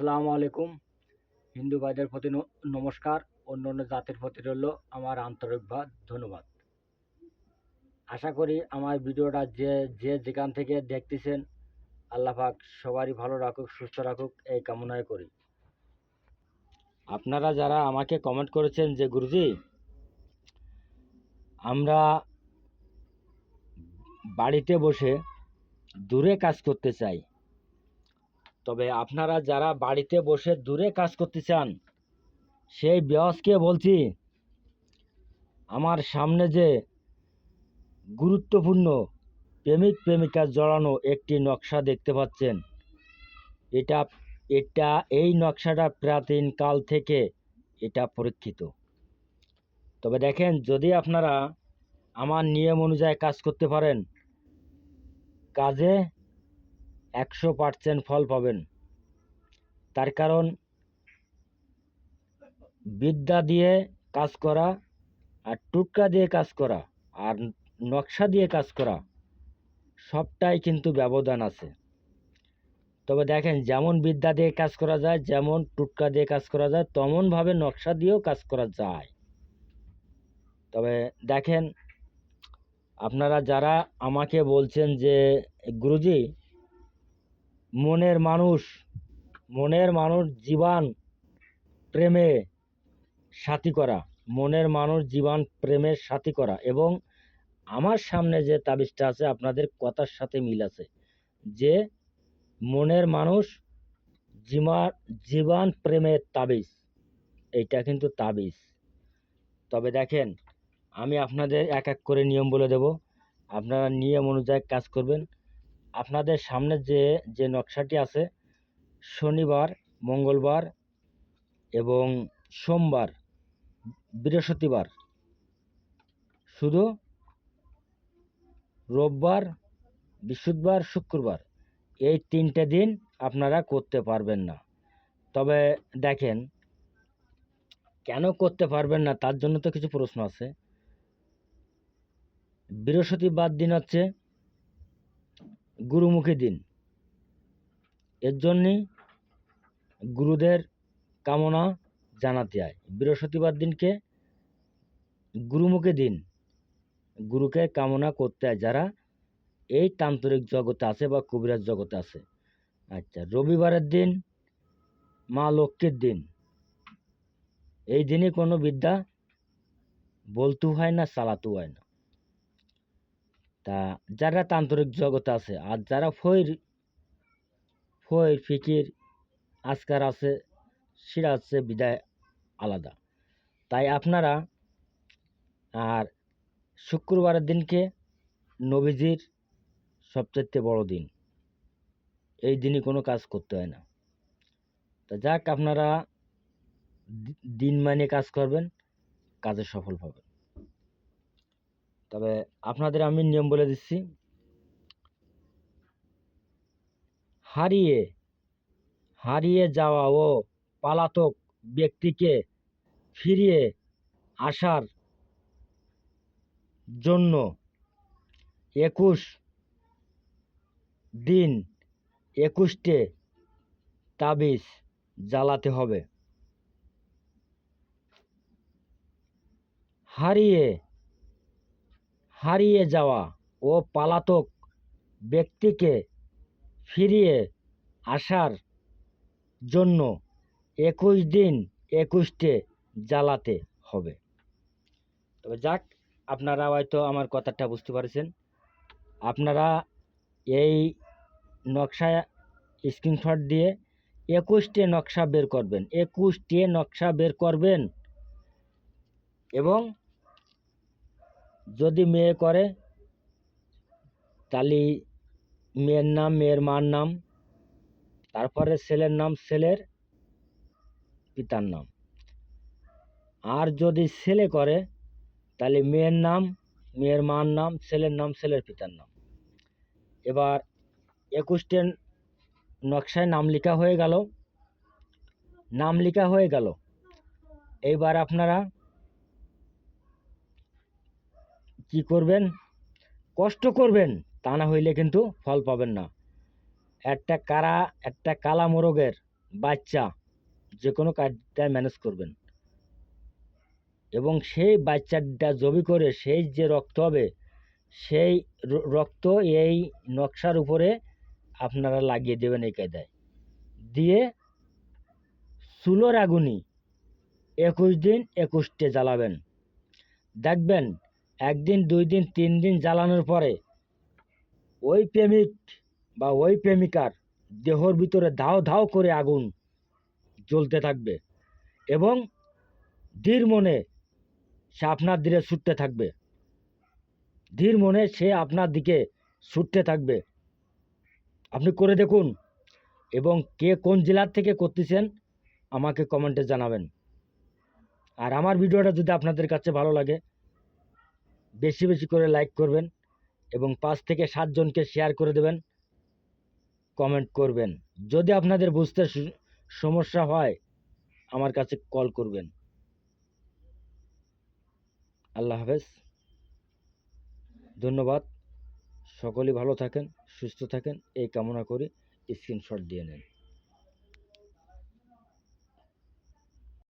আসসালামু আলাইকুম। হিন্দু ভাইদের প্রতি নমস্কার। অন্য অন্য জাতির প্রতি রইল আমার আন্তরিক ধন্যবাদ। আশা করি আমার ভিডিওটা যে যেখান থেকে দেখতেছেন আল্লাহ পাক সবারই ভালো রাখুক, সুস্থ রাখুক, এই কামনাই করি। আপনারা যারা আমাকে কমেন্ট করেছেন যে গুরুজি আমরা বাড়িতে বসে দূরে কাজ করতে চাই, তবে আপনারা যারা বাড়িতে বসে দূরে কাজ করতে চান সেই বিয়সকে বলছি, আমার সামনে যে গুরুত্বপূর্ণ প্রেমিক প্রেমিকা জড়ানো একটি নকশা দেখতে পাচ্ছেন, এটা এটা এই নকশাটা প্রাচীন কাল থেকে এটা পরীক্ষিত। তবে দেখেন, যদি আপনারা আমার নিয়ম অনুযায়ী কাজ করতে পারেন, কাজে 100% ফল পাবেন। তার কারণ বিদ্যা দিয়ে কাজ করা আর টুটকা দিয়ে কাজ করা আর নকশা দিয়ে কাজ করা সবটাই কিন্তু ব্যবধান আছে। তবে দেখেন, যেমন বিদ্যা দিয়ে কাজ করা যায়, যেমন টুটকা দিয়ে কাজ করা যায়, তেমনভাবে নকশা দিয়েও কাজ করা যায়। তবে দেখেন, আপনারা যারা আমাকে বলছেন যে গুরুজি মনের মানুষ জীবন প্রেমে সাথী করা, মনের মানুষ জীবন প্রেমের সাথী করা, এবং আমার সামনে যে তাবিজটা আছে আপনাদের কথার সাথে মিল আছে যে মনের মানুষ জীবন প্রেমের তাবিজ, এইটা কিন্তু তাবিজ। তবে দেখেন, আমি আপনাদের এক এক করে নিয়ম বলে দেব, আপনারা নিয়ম অনুযায়ী কাজ করবেন। আপনাদের সামনে যে নকশাটি আছে, শনিবার, মঙ্গলবার এবং সোমবার, বৃহস্পতিবার, শুধু রোববার, বৃহস্পতিবার, শুক্রবার, এই 3টে দিন আপনারা করতে পারবেন না। তবে দেখেন, কেন করতে পারবেন না তার জন্য তো কিছু প্রশ্ন আছে। বৃহস্পতিবার দিন হচ্ছে গুরুমুখী দিন, এর জন্যই গুরুদের কামনা জানাতে হয়। বৃহস্পতিবার দিনকে গুরুমুখী দিন, গুরুকে কামনা করতে হয় যারা এই তান্ত্রিক জগতে আছে বা কবিরাজ জগতে আছে। আচ্ছা, রবিবারের দিন মা লক্ষ্মীর দিন, এই দিনে কোনো বিদ্যা বলতে হয় না, চালাতে হয় না। তা যারা তান্ত্রিক জগতে আছে, আর যারা ফইর ফিকির আজকার আছে, সেটা হচ্ছে বিদায় আলাদা। তাই আপনারা, আর শুক্রবারের দিনকে নবীজির সবচেয়ে বড় দিন, এই দিনে কোনো কাজ করতে হয় না। তা যাক, আপনারা দিন মানে কাজ করবেন, কাজে সফল পাবেন। তবে আপনাদের আমি নিয়ম বলে দিচ্ছি। হারিয়ে যাওয়া ও পলাতক ব্যক্তিকে ফিরিয়ে আসার জন্য 21 দিন 21টে তাবিজ জ্বালাতে হবে। হারিয়ে যাওয়া ও পলাতক ব্যক্তিকে ফিরিয়ে আসার জন্য 21 দিন 21টে জ্বালাতে হবে। তবে যাক, আপনারা হয়তো আমার কথাটা বুঝতে পারছেন। আপনারা এই নকশা স্ক্রিনশট দিয়ে 21টে নকশা বের করবেন, 21টে নকশা বের করবেন। এবং যদি মেয়ে করে তাহলে মেয়ের নাম, মেয়ের মার নাম, তারপরে ছেলের নাম, ছেলের পিতার নাম। আর যদি ছেলে করে তাহলে মেয়ের নাম, মেয়ের মার নাম, ছেলের নাম, ছেলের পিতার নাম। এবার 21টে নকশায় নাম লেখা হয়ে গেল। এইবার আপনারা কি করবেন? কষ্ট করবেন, তা না হইলে কিন্তু ফল পাবেন না। একটা কালা মোরগের বাচ্চা যে কোনো কায়দায় ম্যানেজ করবেন, এবং সেই বাচ্চাটা জবি করে সেই যে রক্ত হবে, সেই রক্ত এই নকশার উপরে আপনারা লাগিয়ে দেবেন এই কায়দায় দিয়ে চুলোর আগুনি 21 দিন 21টে জ্বালাবেন। দেখবেন 1 দিন 2 দিন 3 দিন জ্বালানোর পরে ওই প্রেমিক বা ওই প্রেমিকার দেহর ভিতরে ধাও ধাও করে আগুন জ্বলতে থাকবে, এবং ধীর মনে সে আপনার দিকে ছুটতে থাকবে, ধীর মনে সে আপনার দিকে ছুটতে থাকবে। আপনি করে দেখুন, এবং কে কোন জেলার থেকে করতেছেন আমাকে কমেন্টে জানাবেন। আর আমার ভিডিওটা যদি আপনাদের কাছে ভালো লাগে বেশি বেশি করে লাইক করবেন, এবং 5 থেকে 7 জনকে শেয়ার করে দেবেন, কমেন্ট করবেন। যদি আপনাদের বুঝতে সমস্যা হয় আমার কাছে কল করবেন। আল্লাহ হাফেজ, ধন্যবাদ। সকলেই ভালো থাকেন, সুস্থ থাকেন এই কামনা করি। স্ক্রিনশট দিয়ে নেন।